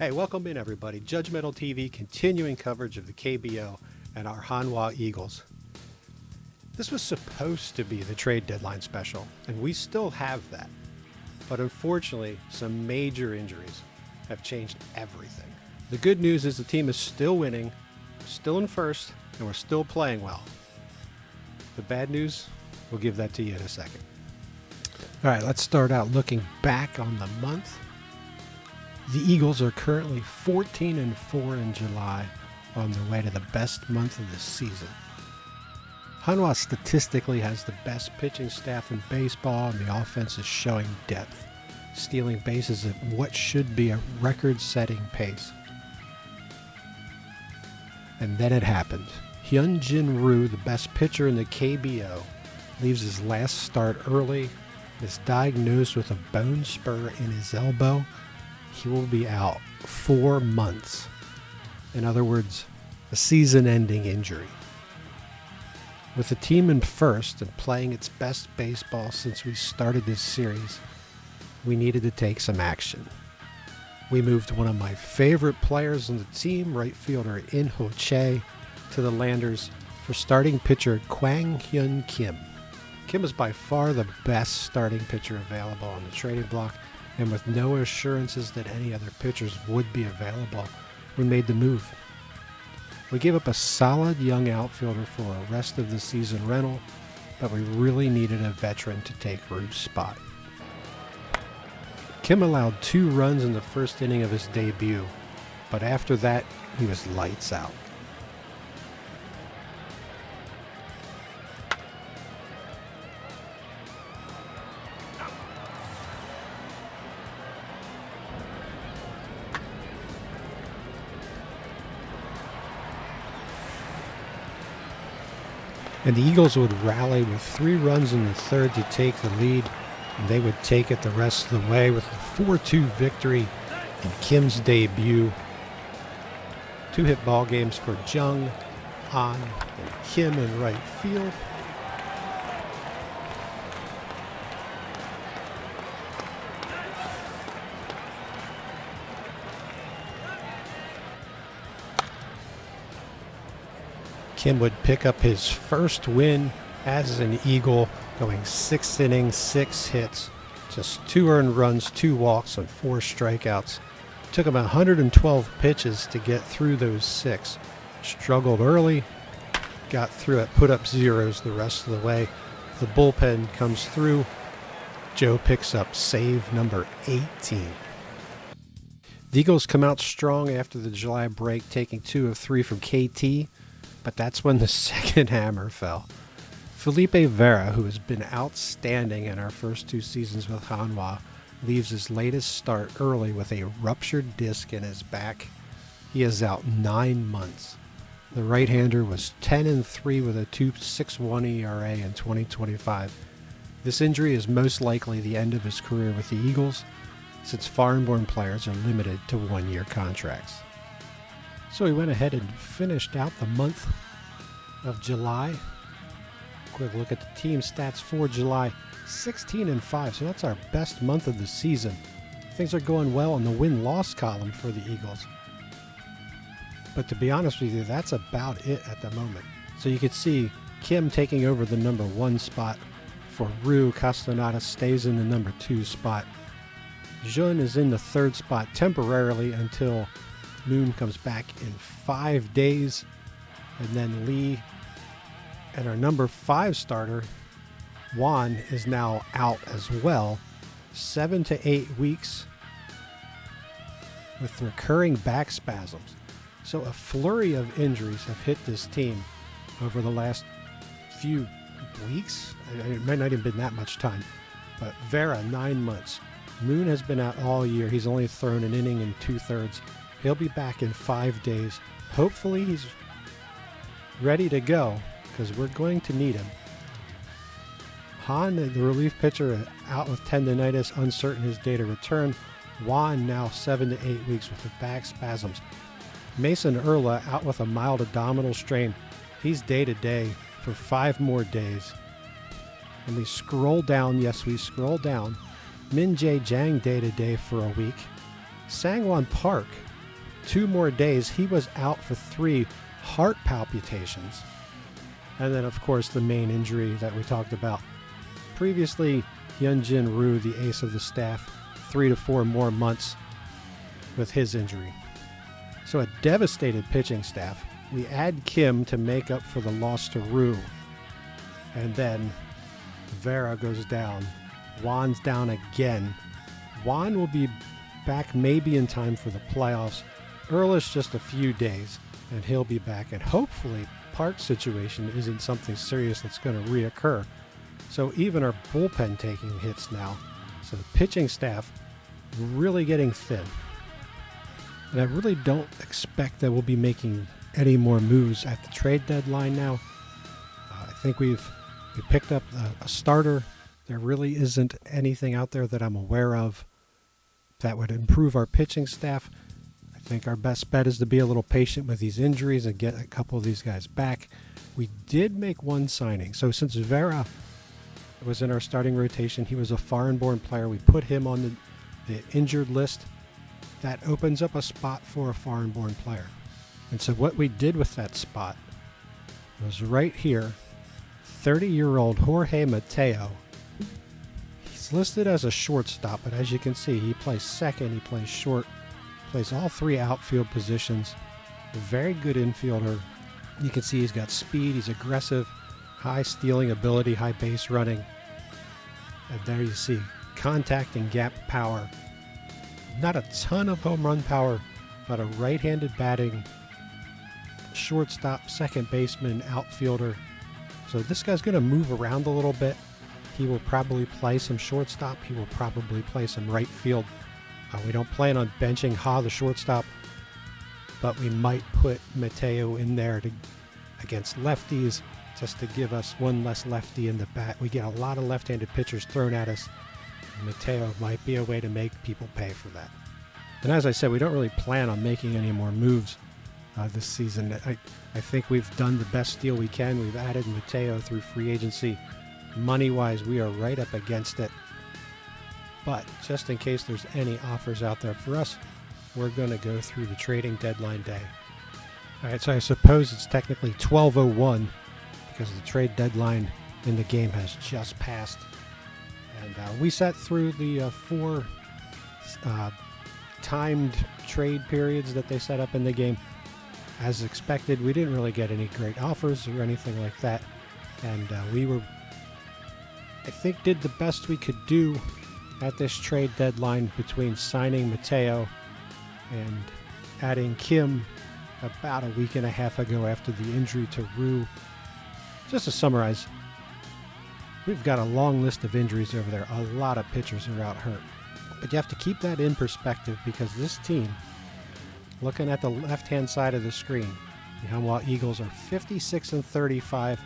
Hey, welcome in everybody. Judgmental TV continuing coverage of the KBO and our Hanwha Eagles. This was supposed to be the trade deadline special, and we still have that. But unfortunately, some major injuries have changed everything. The good news is the team is still winning, still in first, and we're still playing well. The bad news, we'll give that to you in a second. All right, let's start out looking back on the month. The Eagles are currently 14-4 in July, on their way to the best month of the season. Hanwha statistically has the best pitching staff in baseball, and the offense is showing depth, stealing bases at what should be a record-setting pace. And then it happened. Hyunjin Ryu, the best pitcher in the KBO, leaves his last start early, is diagnosed with a bone spur in his elbow. He will be out 4 months. In other words, a season-ending injury. With the team in first and playing its best baseball since we started this series, we needed to take some action. We moved one of my favorite players on the team, right fielder In Ho Che, to the Landers for starting pitcher Kwang Hyun Kim. Kim is by far the best starting pitcher available on the trading block, and with no assurances that any other pitchers would be available, we made the move. We gave up a solid young outfielder for a rest of the season rental, but we really needed a veteran to take Ryu's spot. Kim allowed 2 runs in the first inning of his debut, but after that, he was lights out. And the Eagles would rally with 3 runs in the third to take the lead, and they would take it the rest of the way with a 4-2 victory in Kim's debut. 2-hit ball games for Jung, Han, and Kim in right field. Kim would pick up his first win as an Eagle, going 6 innings, 6 hits, just 2 earned runs, 2 walks, and 4 strikeouts. Took him 112 pitches to get through those 6. Struggled early, got through it, put up zeros the rest of the way. The bullpen comes through. Joe picks up save number 18. The Eagles come out strong after the July break, taking 2 of 3 from KT. But that's when the second hammer fell. Felipe Vera, who has been outstanding in our first 2 seasons with Hanwha, leaves his latest start early with a ruptured disc in his back. He is out 9 months. The right-hander was 10-3 with a 2.61 ERA in 2025. This injury is most likely the end of his career with the Eagles, since foreign-born players are limited to 1-year contracts. So we went ahead and finished out the month of July. Quick look at the team stats for July. 16-5, so that's our best month of the season. Things are going well in the win-loss column for the Eagles. But to be honest with you, that's about it at the moment. So you could see Kim taking over the number 1 spot for Ryu. Castaneda stays in the number 2 spot. Jun is in the 3rd spot temporarily until Moon comes back in 5 days, and then Lee and our number 5 starter, Juan, is now out as well. 7 to 8 weeks with recurring back spasms. So a flurry of injuries have hit this team over the last few weeks. It might not have been that much time, but Vera, 9 months. Moon has been out all year. He's only thrown an inning and 2/3. He'll be back in 5 days. Hopefully he's ready to go, because we're going to need him. Han, the relief pitcher, out with tendonitis, uncertain his day to return. Juan now 7 to 8 weeks with the back spasms. Mason Erla out with a mild abdominal strain. He's day to day for 5 more days. And we scroll down, yes, we scroll down. Min Jae Jang day to day for a week. Sangwon Park 2 more days. He was out for 3 heart palpitations. And then, of course, the main injury that we talked about previously, Hyunjin Ryu, the ace of the staff, 3 to 4 more months with his injury. So a devastated pitching staff. We add Kim to make up for the loss to Ryu. And then Vera goes down. Juan's down again. Juan will be back maybe in time for the playoffs. Earlish just a few days, and he'll be back. And hopefully Park's situation isn't something serious that's going to reoccur. So even our bullpen taking hits now. So the pitching staff really getting thin. And I really don't expect that we'll be making any more moves at the trade deadline now. I think we picked up a starter. There really isn't anything out there that I'm aware of that would improve our pitching staff. I think our best bet is to be a little patient with these injuries and get a couple of these guys back. We did make one signing. So since Vera was in our starting rotation, he was a foreign-born player. We put him on the injured list. That opens up a spot for a foreign-born player. And so what we did with that spot was right here, 30-year-old Jorge Mateo. He's listed as a shortstop, but as you can see, he plays second, he plays short, plays all 3 outfield positions. A very good infielder. You can see he's got speed, he's aggressive, high stealing ability, high base running. And there you see contact and gap power. Not a ton of home run power, but a right-handed batting shortstop, second baseman, outfielder. So this guy's going to move around a little bit. He will probably play some shortstop. He will probably play some right field. We don't plan on benching Ha, the shortstop, but we might put Mateo in there against lefties just to give us one less lefty in the bat. We get a lot of left-handed pitchers thrown at us. Mateo might be a way to make people pay for that. And as I said, we don't really plan on making any more moves this season. I think we've done the best deal we can. We've added Mateo through free agency. Money-wise, we are right up against it. But just in case there's any offers out there for us, we're going to go through the trading deadline day. All right, so I suppose it's technically 12:01 because the trade deadline in the game has just passed. And we sat through the 4 timed trade periods that they set up in the game. As expected, we didn't really get any great offers or anything like that. And we were, I think, did the best we could do at this trade deadline between signing Mateo and adding Kim about a week and a half ago after the injury to Ryu. Just to summarize, we've got a long list of injuries over there. A lot of pitchers are out hurt. But you have to keep that in perspective because this team, looking at the left-hand side of the screen, the Hanwha Eagles are 56-35,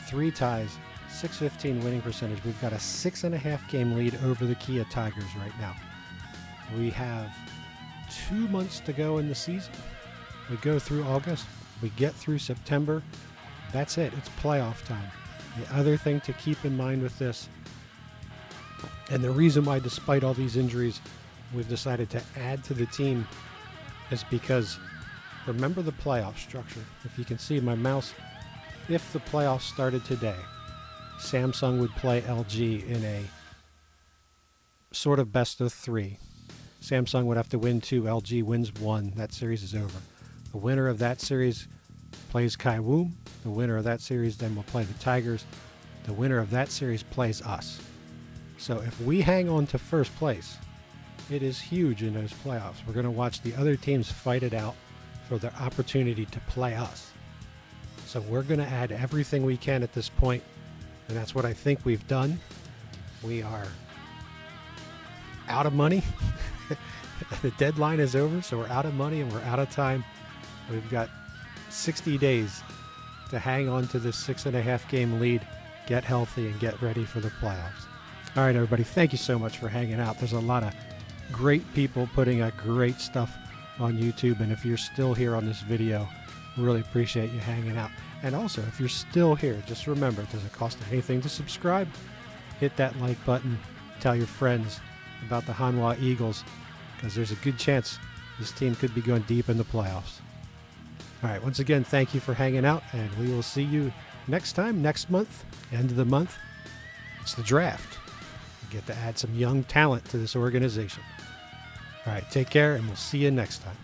3 ties, .615 winning percentage. We've got a 6.5 game lead over the Kia Tigers right now. We have 2 months to go in the season. We go through August, we get through September. That's it, it's playoff time. The other thing to keep in mind with this, and the reason why despite all these injuries we've decided to add to the team, is because remember the playoff structure. If you can see my mouse, if the playoffs started today, Samsung would play LG in a sort of best of 3. Samsung would have to win 2, LG wins 1, that series is over. The winner of that series plays Kaiwoom. The winner of that series then will play the Tigers. The winner of that series plays us. So if we hang on to first place, it is huge in those playoffs. We're going to watch the other teams fight it out for their opportunity to play us. So we're going to add everything we can at this point, and that's what I think we've done. We are out of money. The deadline is over, so we're out of money and we're out of time. We've got 60 days to hang on to this 6.5 game lead, get healthy, and get ready for the playoffs. All right, everybody, thank you so much for hanging out. There's a lot of great people putting out great stuff on YouTube, and if you're still here on this video, really appreciate you hanging out. And also, if you're still here, just remember, it doesn't cost anything to subscribe. Hit that like button, tell your friends about the Hanwha Eagles, because there's a good chance this team could be going deep in the playoffs. All right, once again, thank you for hanging out, and we will see you next time, next month, end of the month. It's the draft. We get to add some young talent to this organization. All right, take care, and we'll see you next time.